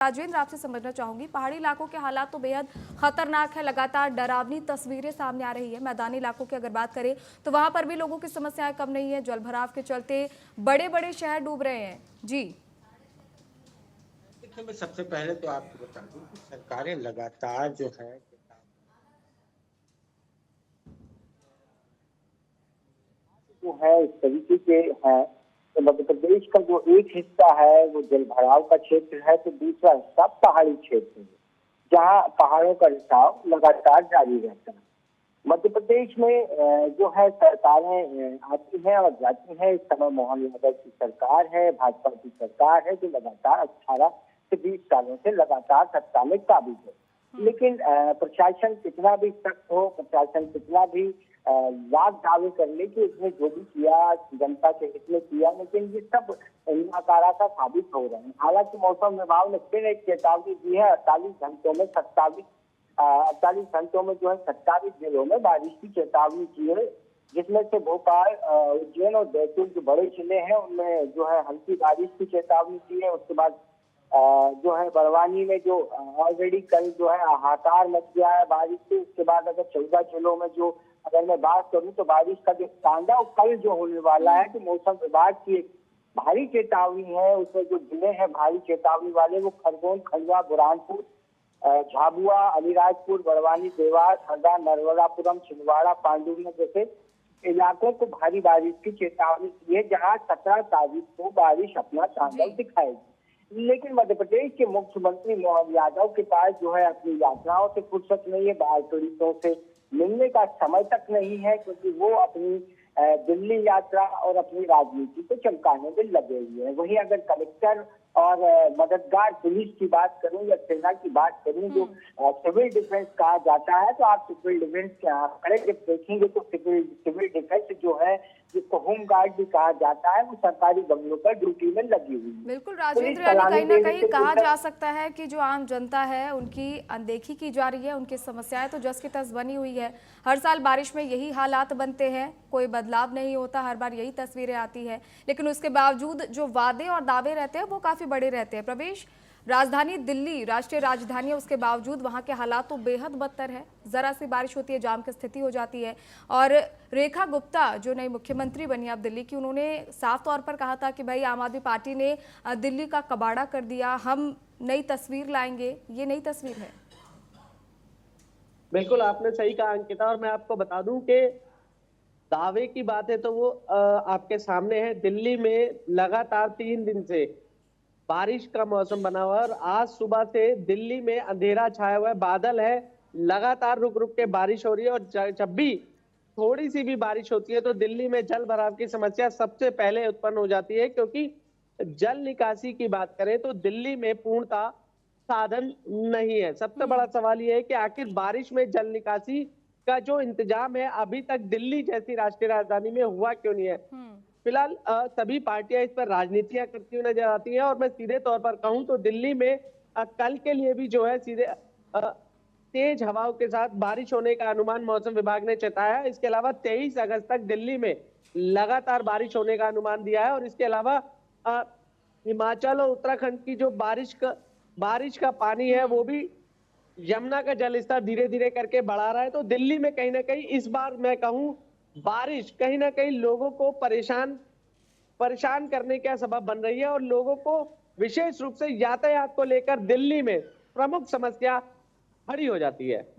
राजेंद्र, आपसे समझना चाहूंगी, पहाड़ी इलाकों के हालात तो बेहद खतरनाक है। लगातार डरावनी तस्वीरें सामने आ रही है। मैदानी इलाकों की अगर बात करें तो वहां पर भी लोगों की समस्याएं कम नहीं है। जलभराव के चलते बड़े बड़े शहर डूब रहे हैं। जी देखिए, मैं सबसे पहले तो आपको बता दूं कि सरकारें लगातार जो है जो है इस तरीके के है। तो मध्य प्रदेश का जो एक हिस्सा है वो जलभराव का क्षेत्र है, तो दूसरा हिस्सा पहाड़ी क्षेत्र है, जहाँ पहाड़ों का रिसाव लगातार जारी रहता है। मध्य प्रदेश में जो है सरकारें आती हैं और जाती हैं। इस समय मोहन यादव की सरकार है, भाजपा की सरकार है, जो लगातार 18 से 20 सालों से लगातार सत्ता में काबिज है। लेकिन प्रशासन कितना भी सख्त हो, प्रशासन कितना भी वाद दावे कर ले कि उसने जो भी किया जनता के हित में किया, लेकिन ये सब नाकारा सा साबित हो रहे हैं। हालांकि मौसम विभाग ने फिर एक चेतावनी दी है। 48 घंटों में जो है 27 जिलों में बारिश की चेतावनी की है, जिसमें से भोपाल, उज्जैन और बैतूल जो बड़े जिले हैं उनमें जो है हल्की बारिश की चेतावनी दी है। उसके बाद जो है बड़वानी में जो ऑलरेडी कल जो है हाहाकार मच गया है बारिश से। उसके बाद अगर 14 जिलों में जो अगर मैं बात करूं तो बारिश का जो तांडव कल जो होने वाला है, तो मौसम विभाग की एक भारी चेतावनी है। उसमें जो जिले हैं भारी चेतावनी वाले वो खरगोन, खंडवा, बुरहानपुर, झाबुआ, अलीराजपुर, बड़वानी, देवास, हरदा, नर्मदापुरम, छिंदवाड़ा, पांडुर्न जैसे इलाकों को भारी बारिश की चेतावनी दी है, जहां 17 तारीख को बारिश अपना तांडव दिखाएगी। लेकिन मध्य प्रदेश के मुख्यमंत्री मोहन यादव के पास जो है अपनी यात्राओं से फुर्सत नहीं है, बाढ़ पीड़ितों से मिलने का समय तक नहीं है, क्योंकि वो अपनी दिल्ली यात्रा और अपनी राजनीति को चमकाने में लगे हुए हैं। वहीं अगर कलेक्टर और मददगार पुलिस की बात करूं या सेना की बात करूं, जो सिविल डिफेंस कहा जाता है, तो आप सिविल डिफेंस के आंकड़े जब देखेंगे तो सिविल डिफेंस जो है, जिसको होम गार्ड भी कहा जाता है, वो सरकारी बंगलों पर ड्यूटी में लगी हुई है। बिल्कुल राजेंद्र, यानी कहीं ना कहीं कहा जा सकता है कि जो आम जनता है उनकी अनदेखी की जा रही है। उनकी समस्याएं तो जस की तस बनी हुई है। हर साल बारिश में यही हालात बनते हैं, कोई बदलाव नहीं होता, हर बार यही तस्वीरें आती है। लेकिन उसके बावजूद जो वादे और दावे रहते हैं वो काफी बड़े रहते हैं। प्रवेश, राजधानी दिल्ली राष्ट्रीय राजधानी है, उसके बावजूद वहां के हालात तो बेहद बदतर है। जरा सी बारिश होती है, जाम की स्थिति हो जाती है। और रेखा गुप्ता जो नई मुख्यमंत्री बनी अब दिल्ली की, उन्होंने साफ तौर पर कहा था कि भाई आम आदमी पार्टी ने दिल्ली का कबाड़ा कर दिया, हम नई तस्वीर लाएंगे। ये नई तस्वीर है। बिल्कुल आपने सही कहा अंकिता, और मैं आपको बता दूं कि दावे की बात है तो वो आपके सामने है। दिल्ली में लगातार 3 दिन से बारिश का मौसम बना हुआ है और आज सुबह से दिल्ली में अंधेरा छाया हुआ है, बादल है, लगातार रुक रुक के बारिश हो रही है। और जब भी थोड़ी सी भी बारिश होती है तो दिल्ली में जल भराव की समस्या सबसे पहले उत्पन्न हो जाती है, क्योंकि जल निकासी की बात करें तो दिल्ली में पूर्णतः साधन नहीं है। सबसे बड़ा सवाल यह है कि आखिर बारिश में जल निकासी का जो इंतजाम है अभी तक दिल्ली जैसी राष्ट्रीय राजधानी में हुआ क्यों नहीं है। फिलहाल सभी पार्टियां इस पर राजनीतियां करती हुई नजर आती हैं। और मैं सीधे तौर पर कहूं तो दिल्ली में कल के लिए भी जो है सीधे तेज हवाओं के साथ बारिश होने का अनुमान मौसम विभाग ने जताया है। इसके अलावा 23 अगस्त तक दिल्ली में लगातार बारिश होने का अनुमान दिया है। और इसके अलावा हिमाचल और उत्तराखंड की जो बारिश का पानी है वो भी यमुना का जल स्तर धीरे धीरे करके बढ़ा रहा है। तो दिल्ली में कहीं ना कहीं इस बार मैं कहूं बारिश कहीं ना कहीं लोगों को परेशान करने का सबब बन रही है। और लोगों को विशेष रूप से यातायात को लेकर दिल्ली में प्रमुख समस्या खड़ी हो जाती है।